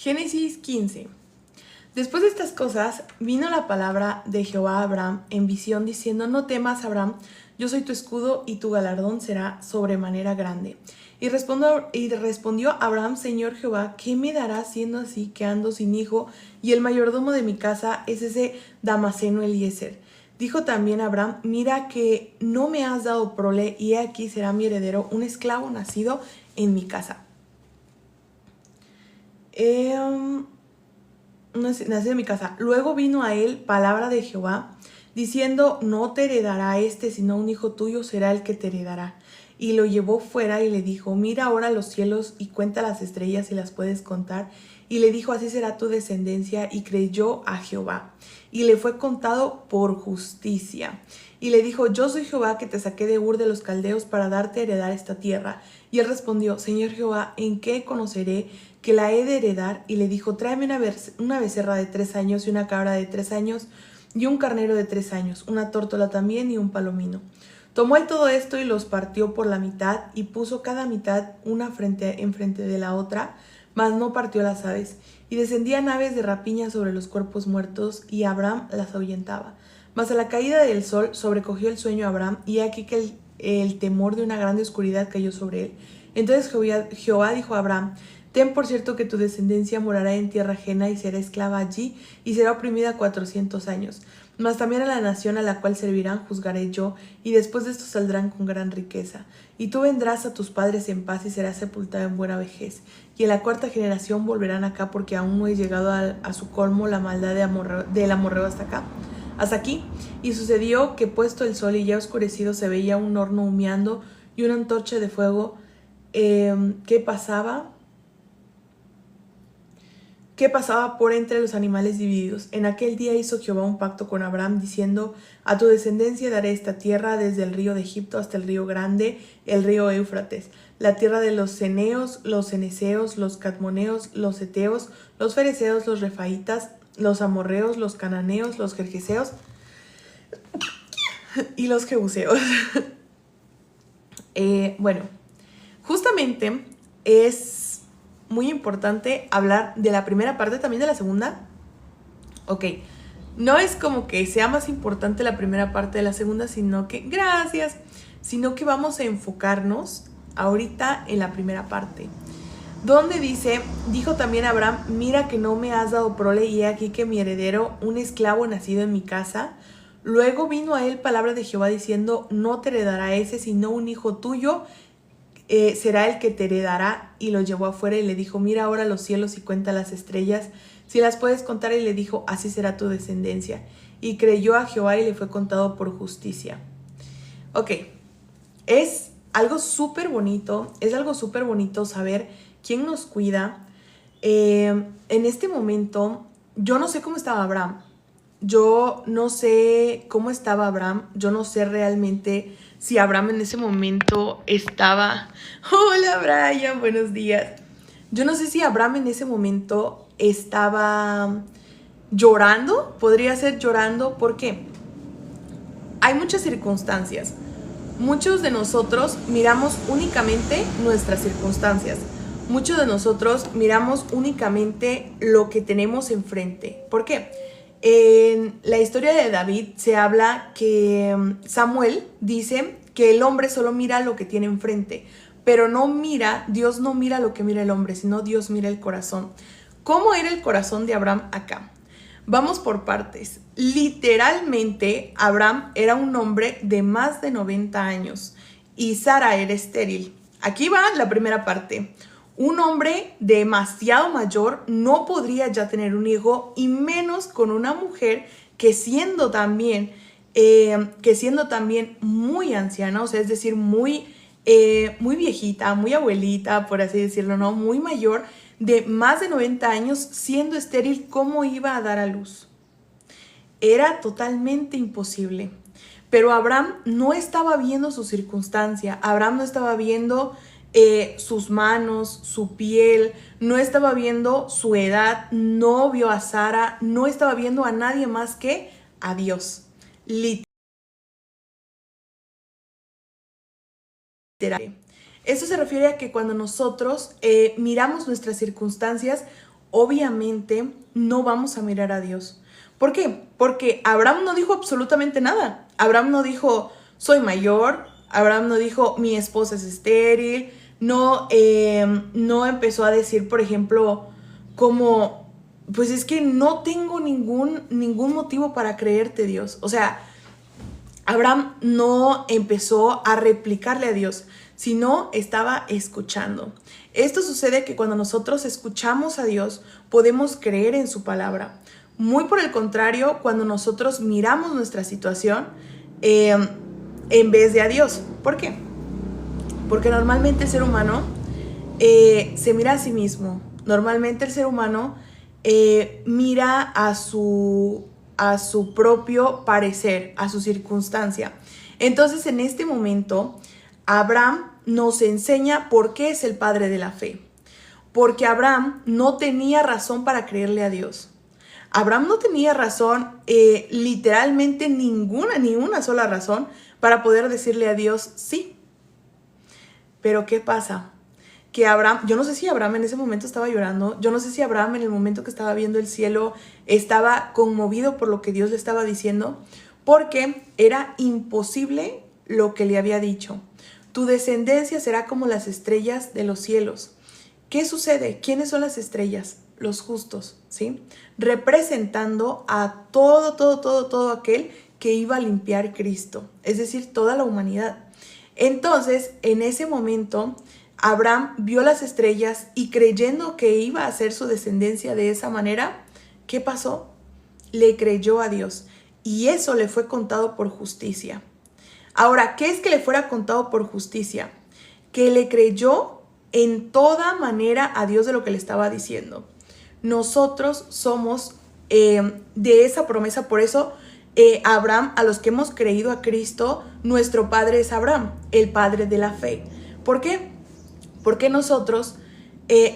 Génesis 15. Después de estas cosas, vino la palabra de Jehová a Abraham en visión, diciendo: No temas, Abraham, yo soy tu escudo y tu galardón será sobremanera grande. Y respondió Abraham: Señor Jehová, ¿qué me darás siendo así que ando sin hijo, y el mayordomo de mi casa es ese Damaseno Eliezer? Dijo también Abraham: Mira que no me has dado prole, y he aquí será mi heredero un esclavo nacido en mi casa. Nacido en mi casa. Luego vino a él palabra de Jehová, diciendo: No te heredará sino un hijo tuyo será el que te heredará. Y lo llevó fuera y le dijo: Mira ahora los cielos y cuenta las estrellas si las puedes contar. Y le dijo: Así será tu descendencia. Y creyó a Jehová, y le fue contado por justicia. Y le dijo: Yo soy Jehová que te saqué de Ur de los Caldeos para darte a heredar esta tierra. Y él respondió: Señor Jehová, ¿en qué conoceré que la he de heredar? Y le dijo: Tráeme una becerra de 3 años y una cabra de 3 años y un carnero de 3 años, una tórtola también y un palomino. Tomó él todo esto y los partió por la mitad y puso cada mitad una enfrente de la otra, mas no partió las aves. Y descendían aves de rapiña sobre los cuerpos muertos, y Abraham las ahuyentaba. Mas a la caída del sol sobrecogió el sueño a Abraham, y aquí que el temor de una grande oscuridad cayó sobre él. Entonces Jehová dijo a Abraham: Ten por cierto que tu descendencia morará en tierra ajena y será esclava allí y será oprimida 400 años. Mas también a la nación a la cual servirán juzgaré yo, y después de esto saldrán con gran riqueza. Y tú vendrás a tus padres en paz y serás sepultado en buena vejez. Y en la 4ª generación volverán acá, porque aún no he llegado a su colmo la maldad del amorreo hasta aquí. Y sucedió que puesto el sol y ya oscurecido se veía un horno humeando y una antorcha de fuego que pasaba por entre los animales divididos. En aquel día hizo Jehová un pacto con Abraham, diciendo: A tu descendencia daré esta tierra, desde el río de Egipto hasta el río grande, el río Éufrates, la tierra de los ceneos, los ceneseos, los cadmoneos, los heteos, los fereceos, los refaitas, los amorreos, los cananeos, los gergeseos y los jebuseos. Bueno, justamente es muy importante hablar de la primera parte, también de la segunda. Ok, no es como que sea más importante la primera parte de la segunda, sino que vamos a enfocarnos ahorita en la primera parte, donde dijo también Abraham: Mira que no me has dado prole, y he aquí que mi heredero, un esclavo nacido en mi casa. Luego vino a él palabra de Jehová diciendo: No te heredará sino un hijo tuyo será el que te heredará. Y lo llevó afuera y le dijo: Mira ahora los cielos y cuenta las estrellas si las puedes contar. Y le dijo: Así será tu descendencia. Y creyó a Jehová y le fue contado por justicia. Ok, es algo súper bonito saber quién nos cuida. En este momento yo no sé cómo estaba Abraham. Yo no sé realmente si Abraham en ese momento estaba... Hola Brian, buenos días. Yo no sé si Abraham en ese momento estaba llorando. Podría ser llorando. ¿Por qué? Hay muchas circunstancias. Muchos de nosotros miramos únicamente nuestras circunstancias. Muchos de nosotros miramos únicamente lo que tenemos enfrente. ¿Por qué? En la historia de David se habla que Samuel dice que el hombre solo mira lo que tiene enfrente, pero Dios no mira lo que mira el hombre, sino Dios mira el corazón. ¿Cómo era el corazón de Abraham acá? Vamos por partes. Literalmente, Abraham era un hombre de más de 90 años y Sara era estéril. Aquí va la primera parte. Un hombre demasiado mayor no podría ya tener un hijo, y menos con una mujer que siendo también muy anciana, o sea, es decir, muy viejita, muy abuelita, por así decirlo, ¿no? Muy mayor, de más de 90 años, siendo estéril. ¿Cómo iba a dar a luz? Era totalmente imposible. Pero Abraham no estaba viendo su circunstancia. Abraham no estaba viendo sus manos, su piel, no estaba viendo su edad, no vio a Sara, no estaba viendo a nadie más que a Dios. Literal. Esto se refiere a que cuando nosotros miramos nuestras circunstancias, obviamente no vamos a mirar a Dios. ¿Por qué? Porque Abraham no dijo absolutamente nada. Abraham no dijo, soy mayor. Abraham no dijo, mi esposa es estéril. No, no empezó a decir, por ejemplo, como, pues es que no tengo ningún motivo para creerte, Dios. O sea, Abraham no empezó a replicarle a Dios, sino estaba escuchando. Esto sucede que cuando nosotros escuchamos a Dios, podemos creer en su palabra. Muy por el contrario, cuando nosotros miramos nuestra situación en vez de a Dios. ¿Por qué? Porque normalmente el ser humano se mira a sí mismo. Normalmente el ser humano mira a su propio parecer, a su circunstancia. Entonces, en este momento, Abraham nos enseña por qué es el padre de la fe. Porque Abraham no tenía razón para creerle a Dios. Abraham no tenía razón, literalmente ninguna, ni una sola razón para poder decirle a Dios sí. Pero ¿qué pasa? Que Abraham, yo no sé si Abraham en ese momento estaba llorando, yo no sé si Abraham en el momento que estaba viendo el cielo estaba conmovido por lo que Dios le estaba diciendo, porque era imposible lo que le había dicho. Tu descendencia será como las estrellas de los cielos. ¿Qué sucede? ¿Quiénes son las estrellas? Los justos, ¿sí? Representando a todo aquel que iba a limpiar Cristo, es decir, toda la humanidad. Entonces, en ese momento, Abraham vio las estrellas y creyendo que iba a ser su descendencia de esa manera, ¿qué pasó? Le creyó a Dios y eso le fue contado por justicia. Ahora, ¿qué es que le fuera contado por justicia? Que le creyó en toda manera a Dios de lo que le estaba diciendo. Nosotros somos de esa promesa, por eso Abraham, a los que hemos creído a Cristo, nuestro padre es Abraham, el padre de la fe. ¿Por qué? Porque nosotros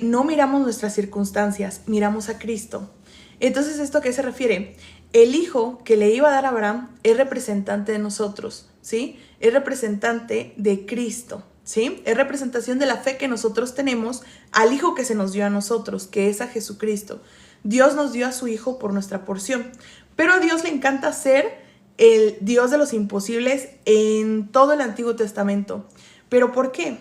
no miramos nuestras circunstancias, miramos a Cristo. Entonces, ¿esto a qué se refiere? El hijo que le iba a dar a Abraham es representante de nosotros, ¿sí? Es representante de Cristo, ¿sí? Es representación de la fe que nosotros tenemos al hijo que se nos dio a nosotros, que es a Jesucristo. Dios nos dio a su hijo por nuestra porción, pero a Dios le encanta ser el Dios de los imposibles en todo el Antiguo Testamento. ¿Pero por qué?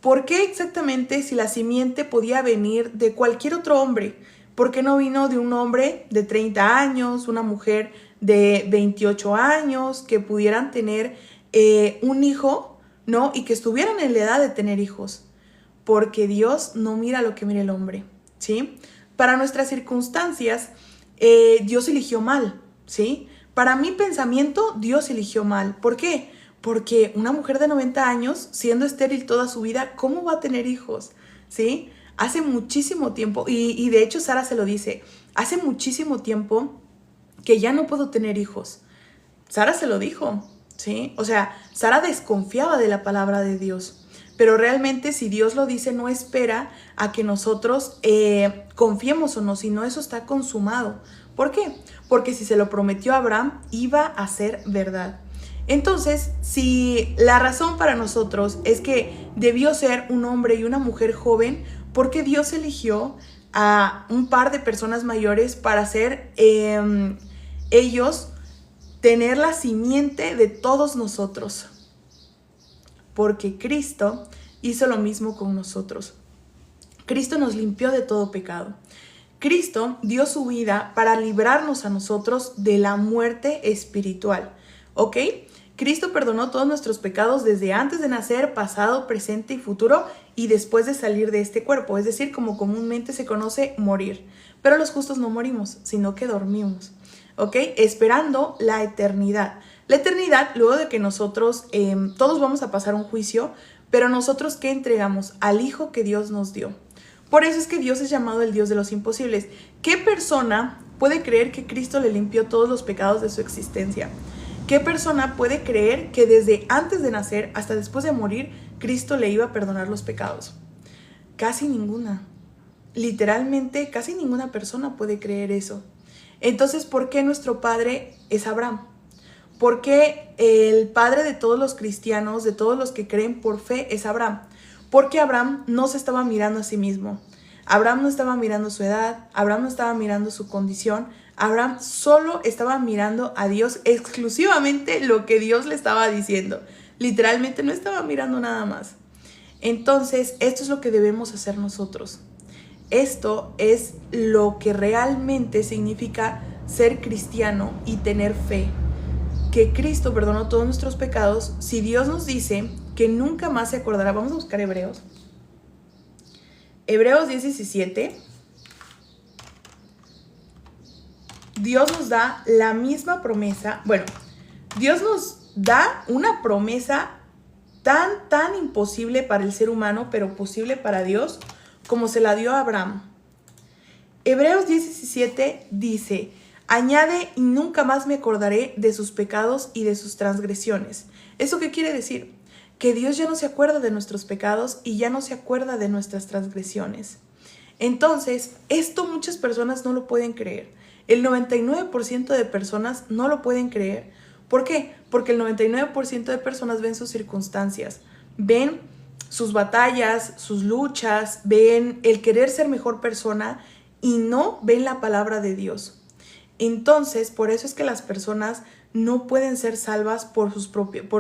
¿Por qué exactamente si la simiente podía venir de cualquier otro hombre? ¿Por qué no vino de un hombre de 30 años, una mujer de 28 años, que pudieran tener un hijo, ¿no? Y que estuvieran en la edad de tener hijos. Porque Dios no mira lo que mira el hombre, ¿sí? Para nuestras circunstancias, Dios eligió mal, ¿sí? Para mi pensamiento, Dios eligió mal. ¿Por qué? Porque una mujer de 90 años, siendo estéril toda su vida, ¿cómo va a tener hijos? ¿Sí? Hace muchísimo tiempo, y de hecho Sara se lo dice, hace muchísimo tiempo que ya no puedo tener hijos. Sara se lo dijo, ¿sí? O sea, Sara desconfiaba de la palabra de Dios. Pero realmente si Dios lo dice, no espera a que nosotros confiemos o no, sino eso está consumado. ¿Por qué? Porque si se lo prometió a Abraham, iba a ser verdad. Entonces, si la razón para nosotros es que debió ser un hombre y una mujer joven, ¿por qué Dios eligió a un par de personas mayores para ser ellos tener la simiente de todos nosotros? Porque Cristo hizo lo mismo con nosotros. Cristo nos limpió de todo pecado. Cristo dio su vida para librarnos a nosotros de la muerte espiritual, ¿ok? Cristo perdonó todos nuestros pecados desde antes de nacer, pasado, presente y futuro, y después de salir de este cuerpo, es decir, como comúnmente se conoce, morir. Pero los justos no morimos, sino que dormimos, ¿ok? Esperando la eternidad. La eternidad, luego de que nosotros, todos vamos a pasar un juicio, pero nosotros, ¿qué entregamos? Al Hijo que Dios nos dio. Por eso es que Dios es llamado el Dios de los imposibles. ¿Qué persona puede creer que Cristo le limpió todos los pecados de su existencia? ¿Qué persona puede creer que desde antes de nacer hasta después de morir, Cristo le iba a perdonar los pecados? Casi ninguna. Literalmente, casi ninguna persona puede creer eso. Entonces, ¿por qué nuestro padre es Abraham? ¿Por qué el padre de todos los cristianos, de todos los que creen por fe, es Abraham? Porque Abraham no se estaba mirando a sí mismo. Abraham no estaba mirando su edad, Abraham no estaba mirando su condición, Abraham solo estaba mirando a Dios, exclusivamente lo que Dios le estaba diciendo. Literalmente no estaba mirando nada más. Entonces, esto es lo que debemos hacer nosotros. Esto es lo que realmente significa ser cristiano y tener fe. Que Cristo perdonó todos nuestros pecados. Si Dios nos dice que nunca más se acordará, vamos a buscar Hebreos. Hebreos 10:17. Dios nos da la misma promesa. Bueno, Dios nos da una promesa tan imposible para el ser humano, pero posible para Dios, como se la dio a Abraham. Hebreos 10:17 dice: añade, y nunca más me acordaré de sus pecados y de sus transgresiones. ¿Eso qué quiere decir? Que Dios ya no se acuerda de nuestros pecados y ya no se acuerda de nuestras transgresiones. Entonces, esto muchas personas no lo pueden creer. El 99% de personas no lo pueden creer. ¿Por qué? Porque el 99% de personas ven sus circunstancias, ven sus batallas, sus luchas, ven el querer ser mejor persona y no ven la palabra de Dios. Entonces, por eso es que las personas no pueden ser salvas por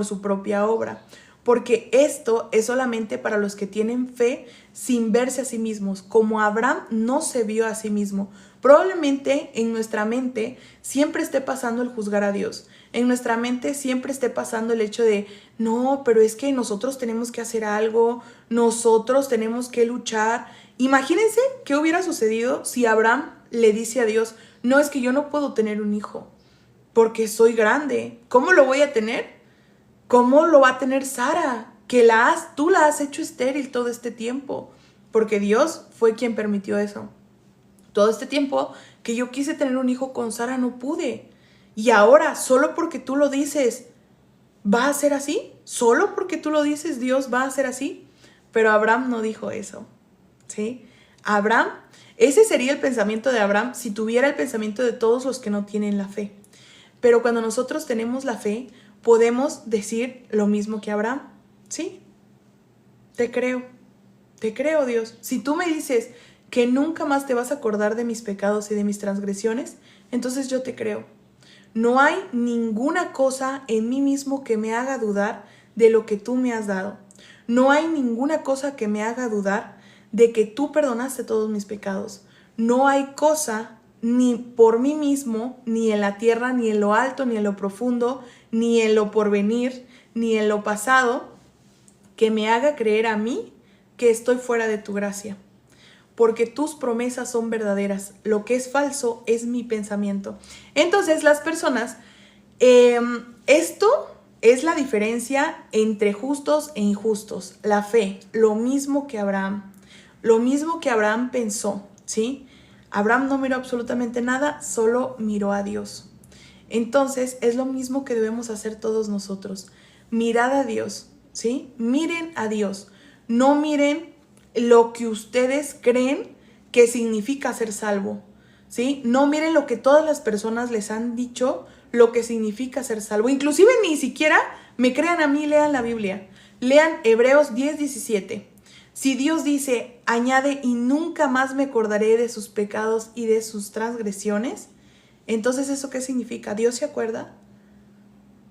su propia obra. Porque esto es solamente para los que tienen fe sin verse a sí mismos, como Abraham no se vio a sí mismo. Probablemente en nuestra mente siempre esté pasando el juzgar a Dios. En nuestra mente siempre esté pasando el hecho de, no, pero es que nosotros tenemos que hacer algo, nosotros tenemos que luchar. Imagínense qué hubiera sucedido si Abraham le dice a Dios, no, es que yo no puedo tener un hijo porque soy grande. ¿Cómo lo voy a tener? ¿Cómo lo va a tener Sara? Que tú la has hecho estéril todo este tiempo. Porque Dios fue quien permitió eso. Todo este tiempo que yo quise tener un hijo con Sara no pude. Y ahora, solo porque tú lo dices, ¿va a ser así? ¿Solo porque tú lo dices, Dios va a ser así? Pero Abraham no dijo eso, ¿sí? Ese sería el pensamiento de Abraham si tuviera el pensamiento de todos los que no tienen la fe. Pero cuando nosotros tenemos la fe, podemos decir lo mismo que Abraham. Sí, te creo, Dios. Si tú me dices que nunca más te vas a acordar de mis pecados y de mis transgresiones, entonces yo te creo. No hay ninguna cosa en mí mismo que me haga dudar de lo que tú me has dado. No hay ninguna cosa que me haga dudar de que tú perdonaste todos mis pecados. No hay cosa ni por mí mismo, ni en la tierra, ni en lo alto, ni en lo profundo, ni en lo porvenir, ni en lo pasado, que me haga creer a mí que estoy fuera de tu gracia. Porque tus promesas son verdaderas. Lo que es falso es mi pensamiento. Entonces las personas, esto es la diferencia entre justos e injustos. La fe, lo mismo que Abraham. Lo mismo que Abraham pensó, ¿sí? Abraham no miró absolutamente nada, solo miró a Dios. Entonces, es lo mismo que debemos hacer todos nosotros. Mirad a Dios, ¿sí? Miren a Dios. No miren lo que ustedes creen que significa ser salvo, ¿sí? No miren lo que todas las personas les han dicho, lo que significa ser salvo. Inclusive ni siquiera me crean a mí, lean la Biblia. Lean Hebreos 10:17. Si Dios dice, añade, y nunca más me acordaré de sus pecados y de sus transgresiones, entonces ¿eso qué significa? ¿Dios se acuerda?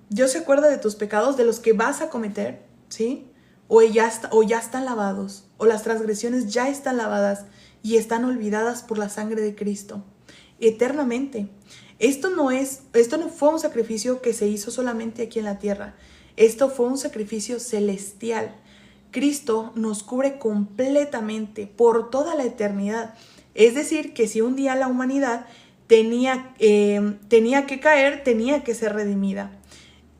¿Dios se acuerda de tus pecados, de los que vas a cometer? ¿Sí? O ya están lavados, o las transgresiones ya están lavadas y están olvidadas por la sangre de Cristo eternamente. Esto no fue un sacrificio que se hizo solamente aquí en la tierra. Esto fue un sacrificio celestial. Cristo nos cubre completamente por toda la eternidad. Es decir, que si un día la humanidad tenía que caer, tenía que ser redimida.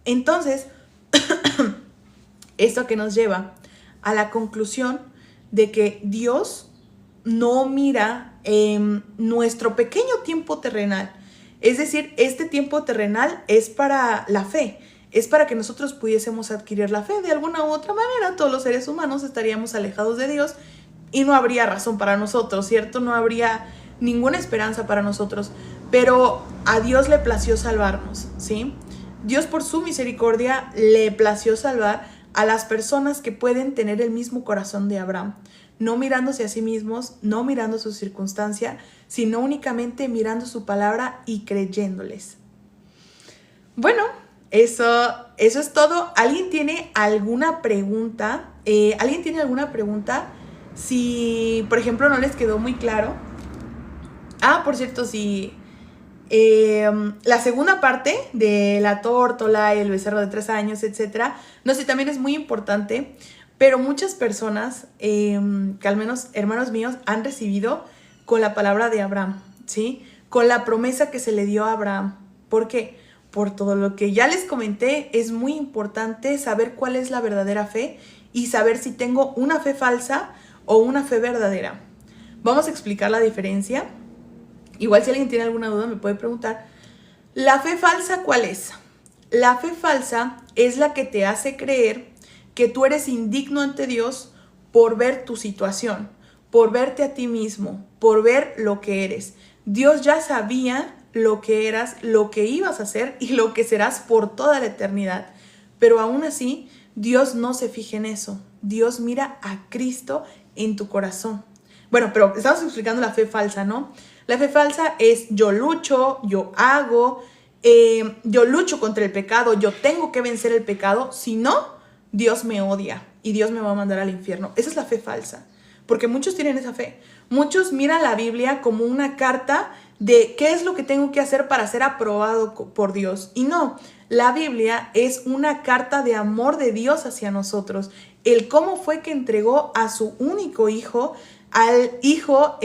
Entonces, esto que nos lleva a la conclusión de que Dios no mira nuestro pequeño tiempo terrenal. Es decir, este tiempo terrenal es para la fe. Es para que nosotros pudiésemos adquirir la fe. De alguna u otra manera, todos los seres humanos estaríamos alejados de Dios y no habría razón para nosotros, ¿cierto? No habría ninguna esperanza para nosotros. Pero a Dios le plació salvarnos, ¿sí? Dios por su misericordia le plació salvar a las personas que pueden tener el mismo corazón de Abraham, no mirándose a sí mismos, no mirando su circunstancia, sino únicamente mirando su palabra y creyéndoles. Bueno, eso es todo. ¿Alguien tiene alguna pregunta? ¿Alguien tiene alguna pregunta? Si, por ejemplo, no les quedó muy claro. Por cierto, si la segunda parte de la tórtola, el becerro de 3 años, etcétera, no sé, también es muy importante, pero muchas personas, que al menos hermanos míos, han recibido con la palabra de Abraham, ¿sí? Con la promesa que se le dio a Abraham. ¿Por qué? Por todo lo que ya les comenté, es muy importante saber cuál es la verdadera fe y saber si tengo una fe falsa o una fe verdadera. Vamos a explicar la diferencia. Igual si alguien tiene alguna duda me puede preguntar. ¿La fe falsa cuál es? La fe falsa es la que te hace creer que tú eres indigno ante Dios por ver tu situación, por verte a ti mismo, por ver lo que eres. Dios ya sabía lo que eras, lo que ibas a hacer y lo que serás por toda la eternidad. Pero aún así, Dios no se fija en eso. Dios mira a Cristo en tu corazón. Bueno, pero estamos explicando la fe falsa, ¿no? La fe falsa es yo lucho, yo hago, yo lucho contra el pecado, yo tengo que vencer el pecado, si no, Dios me odia y Dios me va a mandar al infierno. Esa es la fe falsa, porque muchos tienen esa fe. Muchos miran la Biblia como una carta de qué es lo que tengo que hacer para ser aprobado por Dios. Y no, la Biblia es una carta de amor de Dios hacia nosotros. El cómo fue que entregó a su único hijo, al hijo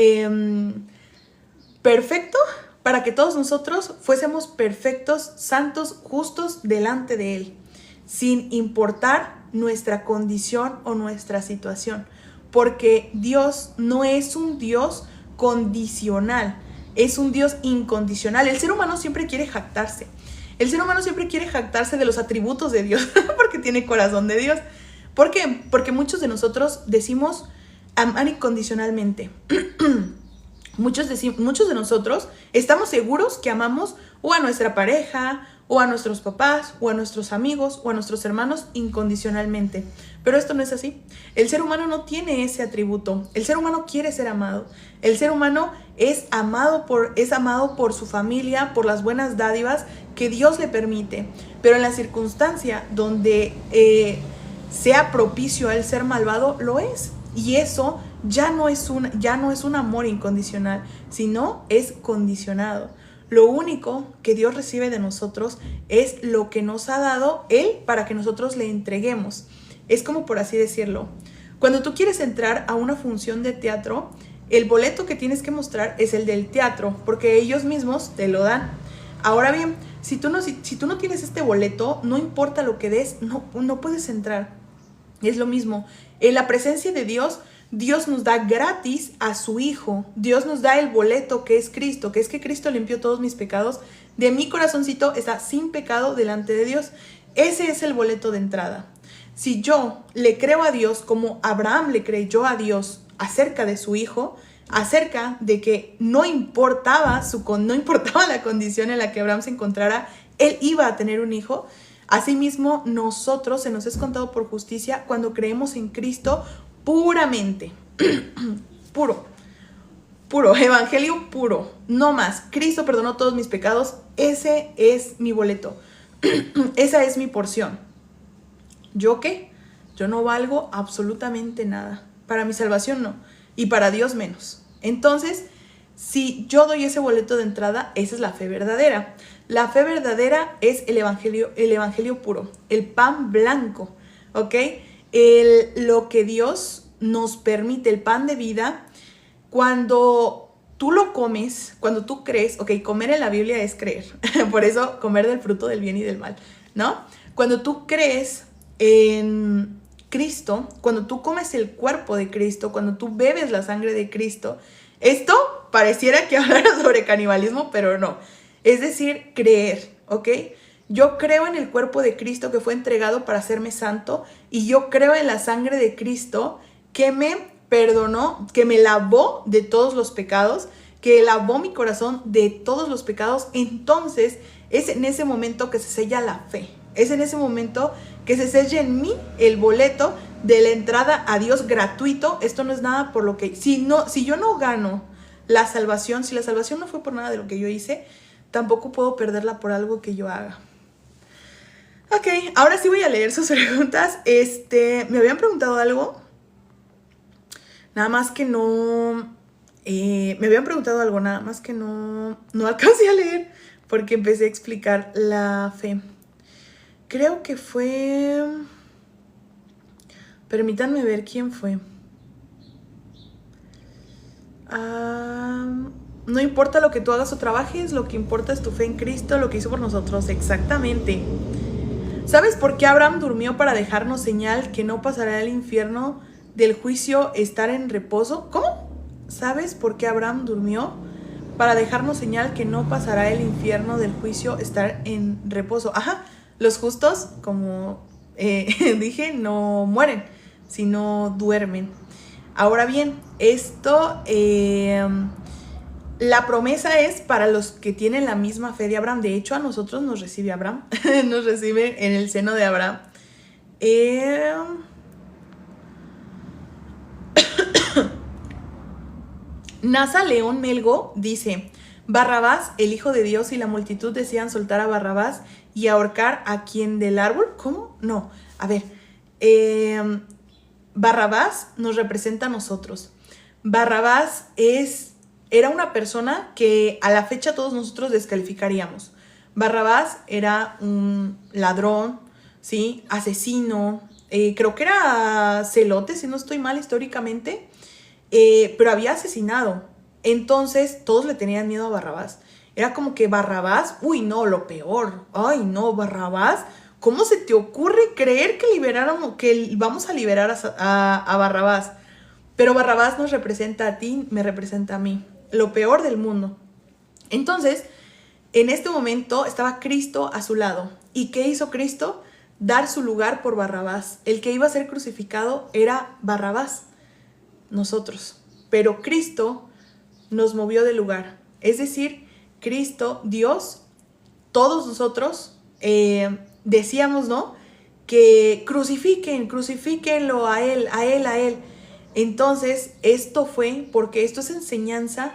perfecto, para que todos nosotros fuésemos perfectos, santos, justos delante de Él, sin importar nuestra condición o nuestra situación. Porque Dios no es un Dios condicional, es un Dios incondicional. El ser humano siempre quiere jactarse. El ser humano siempre quiere jactarse de los atributos de Dios, porque tiene corazón de Dios. ¿Por qué? Porque muchos de nosotros decimos amar incondicionalmente. Muchos de nosotros estamos seguros que amamos o a nuestra pareja, o a nuestros papás, o a nuestros amigos, o a nuestros hermanos incondicionalmente. Pero esto no es así. El ser humano no tiene ese atributo. El ser humano quiere ser amado. El ser humano es amado por su familia, por las buenas dádivas que Dios le permite. Pero en la circunstancia donde sea propicio a él ser malvado, lo es. Y eso ya no es un amor incondicional, sino es condicionado. Lo único que Dios recibe de nosotros es lo que nos ha dado Él para que nosotros le entreguemos. Es como por así decirlo. Cuando tú quieres entrar a una función de teatro, el boleto que tienes que mostrar es el del teatro, porque ellos mismos te lo dan. Ahora bien, si tú no tienes este boleto, no importa lo que des, no puedes entrar. Es lo mismo. En la presencia de Dios, Dios nos da gratis a su Hijo. Dios nos da el boleto que es Cristo, que es que Cristo limpió todos mis pecados. De mi corazoncito está sin pecado delante de Dios. Ese es el boleto de entrada. Si yo le creo a Dios como Abraham le creyó a Dios acerca de su Hijo, acerca de que no importaba la condición en la que Abraham se encontrara, él iba a tener un hijo. Asimismo, nosotros se nos es contado por justicia cuando creemos en Cristo puramente. Puro, evangelio puro, no más. Cristo perdonó todos mis pecados, ese es mi boleto. Esa es mi porción. ¿Yo qué? Yo no valgo absolutamente nada. Para mi salvación no, y para Dios menos. Entonces, si yo doy ese boleto de entrada, esa es la fe verdadera. La fe verdadera es el evangelio puro, el pan blanco, ¿ok? Lo que Dios nos permite, el pan de vida. Cuando tú lo comes, cuando tú crees, ok, comer en la Biblia es creer, por eso comer del fruto del bien y del mal, ¿no? Cuando tú crees en Cristo, cuando tú comes el cuerpo de Cristo, cuando tú bebes la sangre de Cristo, esto pareciera que hablara sobre canibalismo, pero no. Es decir, creer, ¿ok? Yo creo en el cuerpo de Cristo que fue entregado para hacerme santo, y yo creo en la sangre de Cristo que me perdonó, que me lavó de todos los pecados, que lavó mi corazón de todos los pecados. Entonces es en ese momento que se sella la fe, Es en ese momento que se sella en mí el boleto de la entrada a Dios gratuito. Esto no es nada por lo que... Si yo no gano la salvación, si la salvación no fue por nada de lo que yo hice, tampoco puedo perderla por algo que yo haga. Ok, ahora sí voy a leer sus preguntas. Me habían preguntado algo. Nada más que no... me habían preguntado algo, nada más que no alcancé a leer porque empecé a explicar la fe. Creo que fue... Permítanme ver quién fue. No importa lo que tú hagas o trabajes, lo que importa es tu fe en Cristo, lo que hizo por nosotros. Exactamente. ¿Sabes por qué Abraham durmió? Para dejarnos señal que no pasará el infierno del juicio estar en reposo. ¿Cómo? ¿Sabes por qué Abraham durmió? Para dejarnos señal que no pasará el infierno del juicio estar en reposo. Ajá, los justos, como dije, no mueren, sino duermen. Ahora bien, esto... la promesa es para los que tienen la misma fe de Abraham. De hecho, a nosotros nos recibe Abraham. Nos recibe en el seno de Abraham. Nasa León Melgo dice: Barrabás, el hijo de Dios y la multitud desean soltar a Barrabás y ahorcar a quien del árbol. ¿Cómo? No, a ver. Barrabás nos representa a nosotros. Barrabás era una persona que a la fecha todos nosotros descalificaríamos. Barrabás era un ladrón, ¿sí? Asesino, creo que era celote, si no estoy mal históricamente, pero había asesinado. Entonces todos le tenían miedo a Barrabás. Era como que Barrabás, uy no, lo peor. Ay no, Barrabás, ¿cómo se te ocurre creer que vamos a liberar a Barrabás? Pero Barrabás nos representa a ti, me representa a mí. Lo peor del mundo. Entonces, en este momento estaba Cristo a su lado. ¿Y qué hizo Cristo? Dar su lugar por Barrabás. El que iba a ser crucificado era Barrabás, nosotros. Pero Cristo nos movió de lugar. Es decir, Cristo, Dios, todos nosotros decíamos, ¿no? Que crucifíquenlo a él. Entonces, esto fue porque esto es enseñanza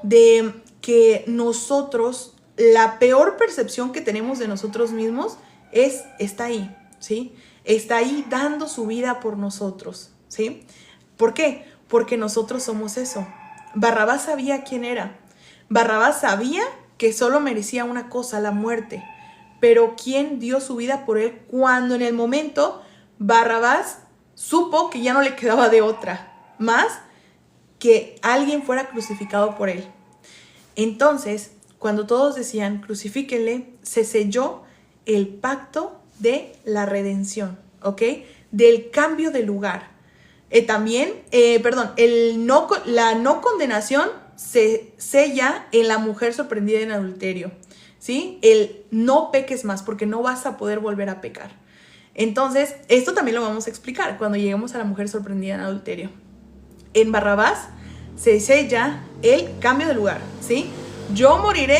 de que nosotros, la peor percepción que tenemos de nosotros mismos está ahí, ¿sí? Está ahí dando su vida por nosotros, ¿sí? ¿Por qué? Porque nosotros somos eso. Barrabás sabía quién era. Barrabás sabía que solo merecía una cosa, la muerte. Pero ¿quién dio su vida por él cuando en el momento Barrabás supo que ya no le quedaba de otra más que alguien fuera crucificado por él? Entonces, cuando todos decían crucifíquenle, se selló el pacto de la redención, ¿ok? Del cambio de lugar. La no condenación se sella en la mujer sorprendida en adulterio, ¿sí? El no peques más, porque no vas a poder volver a pecar. Entonces, esto también lo vamos a explicar cuando lleguemos a la mujer sorprendida en adulterio. En Barrabás se sella el cambio de lugar, ¿sí? Yo moriré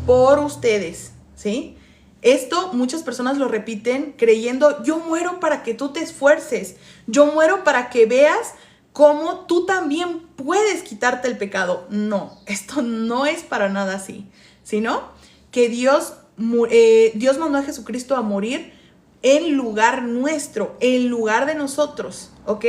por ustedes, ¿sí? Esto muchas personas lo repiten creyendo: yo muero para que tú te esfuerces, yo muero para que veas cómo tú también puedes quitarte el pecado. No, esto no es para nada así, sino que Dios mandó a Jesucristo a morir en lugar nuestro, en lugar de nosotros, ¿ok?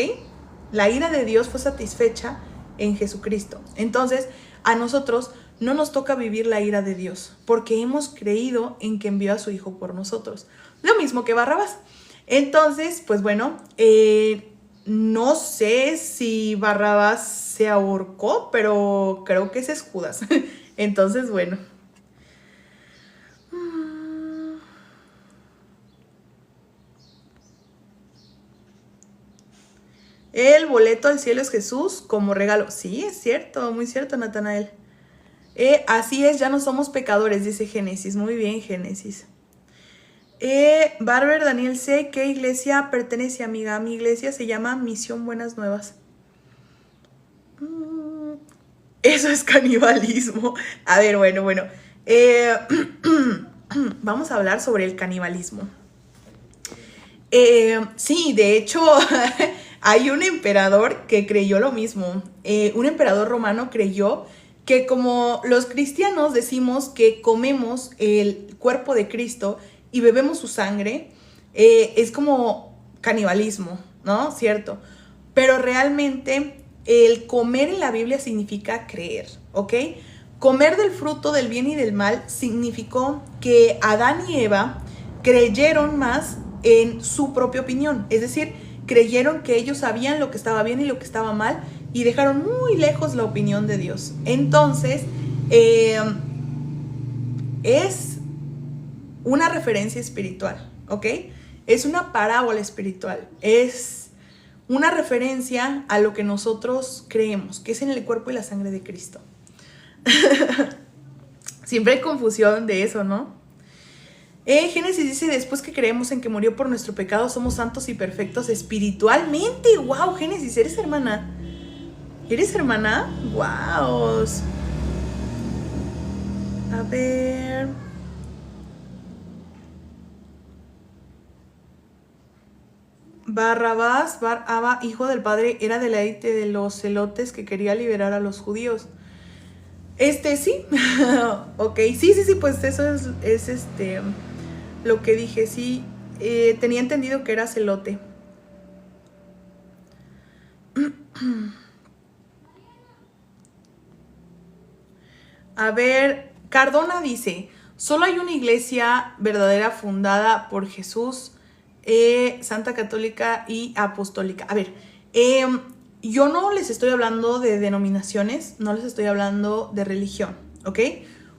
La ira de Dios fue satisfecha en Jesucristo. Entonces, a nosotros no nos toca vivir la ira de Dios, porque hemos creído en que envió a su Hijo por nosotros. Lo mismo que Barrabás. Entonces, pues bueno, no sé si Barrabás se ahorcó, pero creo que ese es Judas. Entonces, bueno. El boleto al cielo es Jesús como regalo. Sí, es cierto, muy cierto, Natanael. Así es, ya no somos pecadores, dice Génesis. Muy bien, Génesis. Barber Daniel C. ¿Qué iglesia pertenece, amiga? Mi iglesia se llama Misión Buenas Nuevas. Eso es canibalismo. A ver, bueno. Vamos a hablar sobre el canibalismo. Sí, de hecho, hay un emperador que creyó lo mismo. Un emperador romano creyó que como los cristianos decimos que comemos el cuerpo de Cristo y bebemos su sangre, es como canibalismo, ¿no? ¿Cierto? Pero realmente el comer en la Biblia significa creer, ¿ok? Comer del fruto del bien y del mal significó que Adán y Eva creyeron más en su propia opinión, es decir, creyeron que ellos sabían lo que estaba bien y lo que estaba mal y dejaron muy lejos la opinión de Dios. Entonces, es una referencia espiritual, ¿ok? Es una parábola espiritual, es una referencia a lo que nosotros creemos, que es en el cuerpo y la sangre de Cristo. Siempre hay confusión de eso, ¿no? Génesis dice, después que creemos en que murió por nuestro pecado, somos santos y perfectos espiritualmente. ¡Wow! Génesis, ¿eres hermana? ¿Eres hermana? ¡Wow! A ver... Barrabás, Bar-Abba, hijo del padre, era de la élite de los celotes que quería liberar a los judíos. Sí. Ok, sí, pues eso es lo que dije, sí. Tenía entendido que era celote. A ver, Cardona dice, solo hay una iglesia verdadera fundada por Jesús, Santa Católica y Apostólica. A ver, yo no les estoy hablando de denominaciones, no les estoy hablando de religión, ¿ok?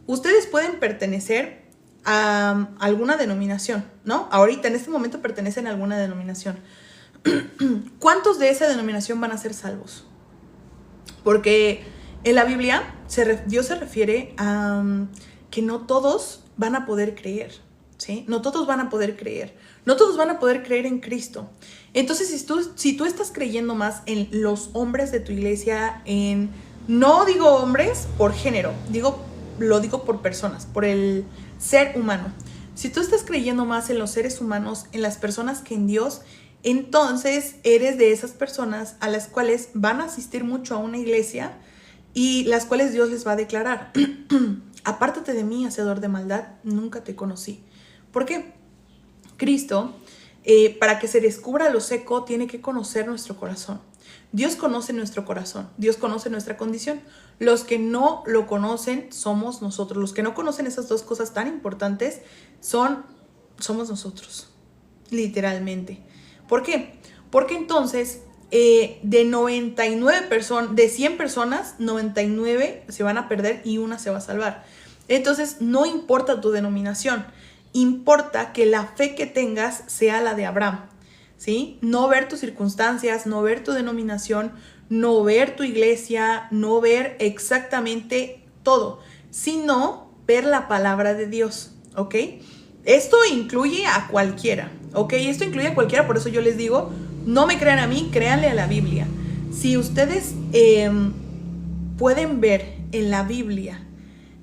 Ustedes pueden pertenecer a alguna denominación, ¿no? Ahorita, en este momento, pertenecen a alguna denominación. ¿Cuántos de esa denominación van a ser salvos? Porque en la Biblia Dios se refiere a que no todos van a poder creer, ¿sí? No todos van a poder creer. No todos van a poder creer en Cristo. Entonces, si tú estás creyendo más en los hombres de tu iglesia, no digo hombres por género, lo digo por personas, por el ser humano. Si tú estás creyendo más en los seres humanos, en las personas que en Dios, entonces eres de esas personas a las cuales van a asistir mucho a una iglesia y las cuales Dios les va a declarar, apártate de mí, hacedor de maldad, nunca te conocí. ¿Por qué? Cristo, para que se descubra lo seco, tiene que conocer nuestro corazón. Dios conoce nuestro corazón, Dios conoce nuestra condición. Los que no lo conocen somos nosotros. Los que no conocen esas dos cosas tan importantes somos nosotros, literalmente. ¿Por qué? Porque entonces de 99 personas, de 100 personas, 99 se van a perder y una se va a salvar. Entonces no importa tu denominación, importa que la fe que tengas sea la de Abraham, ¿sí? No ver tus circunstancias, no ver tu denominación, no ver tu iglesia, no ver exactamente todo, sino ver la palabra de Dios, ¿ok? Esto incluye a cualquiera, ¿ok? Esto incluye a cualquiera, por eso yo les digo, no me crean a mí, créanle a la Biblia. Si ustedes pueden ver en la Biblia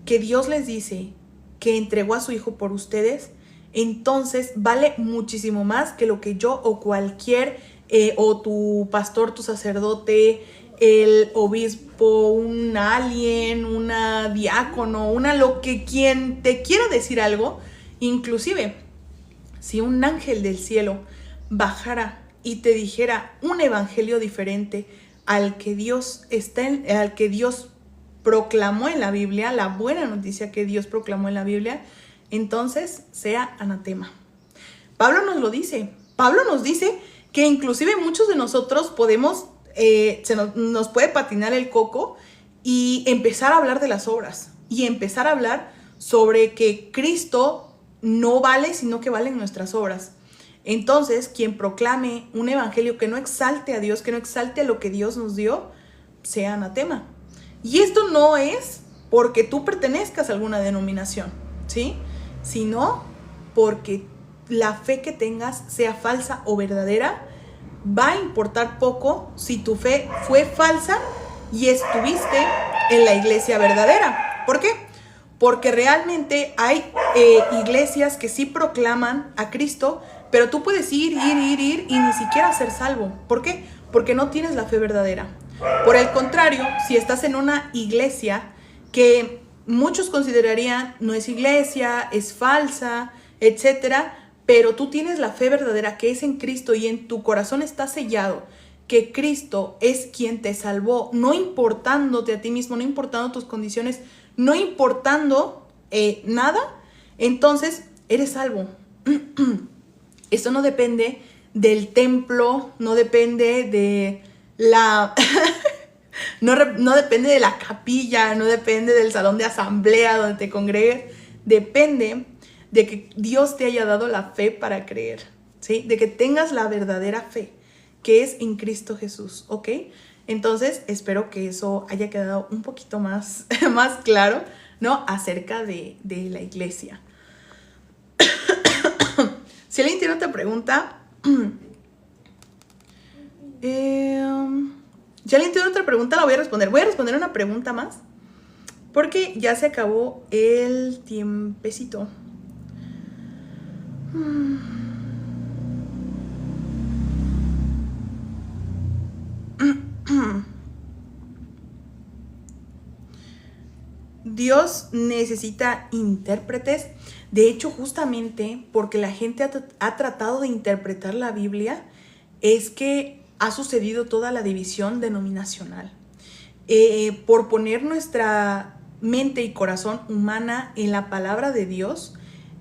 que Dios les dice que entregó a su hijo por ustedes, entonces vale muchísimo más que lo que yo o cualquier, o tu pastor, tu sacerdote, el obispo, un alien, una diácono, quien te quiera decir algo. Inclusive, si un ángel del cielo bajara y te dijera un evangelio diferente al que Dios proclamó en la Biblia, la buena noticia que Dios proclamó en la Biblia, entonces sea anatema. Pablo nos lo dice. Pablo nos dice que inclusive muchos de nosotros nos puede patinar el coco y empezar a hablar de las obras y empezar a hablar sobre que Cristo no vale, sino que valen nuestras obras. Entonces, quien proclame un evangelio que no exalte a Dios, que no exalte a lo que Dios nos dio, sea anatema. Y esto no es porque tú pertenezcas a alguna denominación, ¿sí? Sino porque la fe que tengas, sea falsa o verdadera, va a importar poco si tu fe fue falsa y estuviste en la iglesia verdadera. ¿Por qué? Porque realmente hay iglesias que sí proclaman a Cristo, Pero tú puedes ir y ni siquiera ser salvo. ¿Por qué? Porque no tienes la fe verdadera. Por el contrario, si estás en una iglesia que muchos considerarían no es iglesia, es falsa, etcétera, pero tú tienes la fe verdadera que es en Cristo y en tu corazón está sellado que Cristo es quien te salvó, no importándote a ti mismo, no importando tus condiciones, no importando nada, entonces eres salvo. Esto no depende del templo, no depende de la... no depende de la capilla, no depende del salón de asamblea donde te congregues, depende de que Dios te haya dado la fe para creer, ¿sí? De que tengas la verdadera fe, que es en Cristo Jesús, ¿ok? Entonces, espero que eso haya quedado un poquito más, más claro, ¿no? Acerca de la iglesia. Si alguien tiene otra pregunta... Si alguien tiene otra pregunta, la voy a responder. Voy a responder una pregunta más, porque ya se acabó el tiempecito. Dios necesita intérpretes. De hecho, justamente porque la gente ha tratado de interpretar la Biblia, es que ha sucedido toda la división denominacional. Por poner nuestra mente y corazón humana en la palabra de Dios,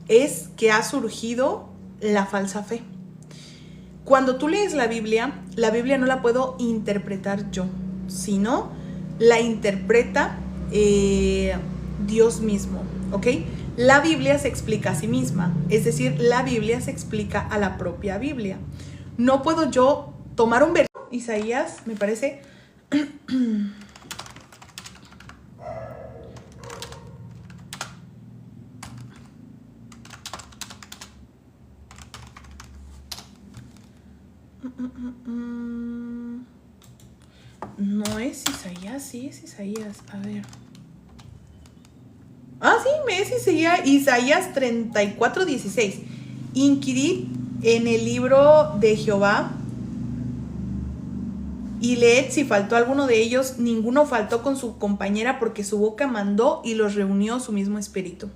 es que ha surgido la falsa fe. Cuando tú lees la Biblia no la puedo interpretar yo, sino la interpreta Dios mismo, ¿ok? La Biblia se explica a sí misma, es decir, la Biblia se explica a la propia Biblia. No puedo yo tomar un versículo, Isaías, me parece... No es Isaías, sí es Isaías, a ver. Ah, sí, me es Isaías 34:16. Inquirid en el libro de Jehová y leed si faltó alguno de ellos. Ninguno faltó con su compañera, porque su boca mandó y los reunió su mismo espíritu.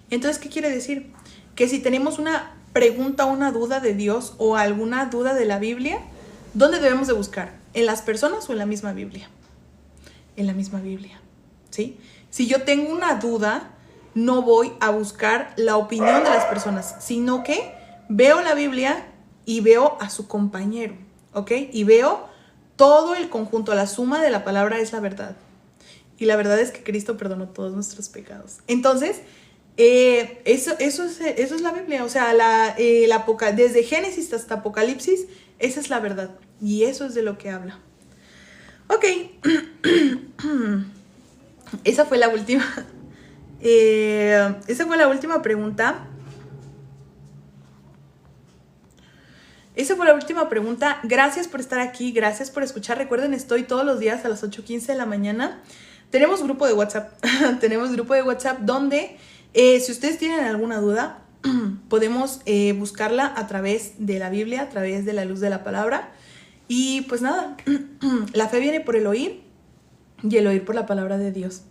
Entonces, ¿qué quiere decir? Que si tenemos una pregunta, una duda de Dios o alguna duda de la Biblia, ¿dónde debemos de buscar? ¿En las personas o en la misma Biblia? En la misma Biblia, ¿sí? Si yo tengo una duda, no voy a buscar la opinión de las personas, sino que veo la Biblia y veo a su compañero, ¿ok? Y veo todo el conjunto, la suma de la palabra es la verdad. Y la verdad es que Cristo perdonó todos nuestros pecados. Entonces, eso es la Biblia. O sea, desde Génesis hasta Apocalipsis, esa es la verdad. Y eso es de lo que habla. Ok. Esa fue la última. Esa fue la última pregunta. Esa fue la última pregunta. Gracias por estar aquí, gracias por escuchar. Recuerden, estoy todos los días a las 8:15 de la mañana. Tenemos grupo de WhatsApp. Tenemos grupo de WhatsApp donde, si ustedes tienen alguna duda, podemos buscarla a través de la Biblia, a través de la luz de la palabra. Y pues nada, la fe viene por el oír y el oír por la palabra de Dios.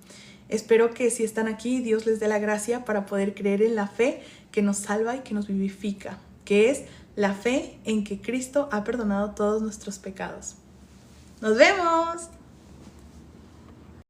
Espero que si están aquí, Dios les dé la gracia para poder creer en la fe que nos salva y que nos vivifica, que es la fe en que Cristo ha perdonado todos nuestros pecados. ¡Nos vemos!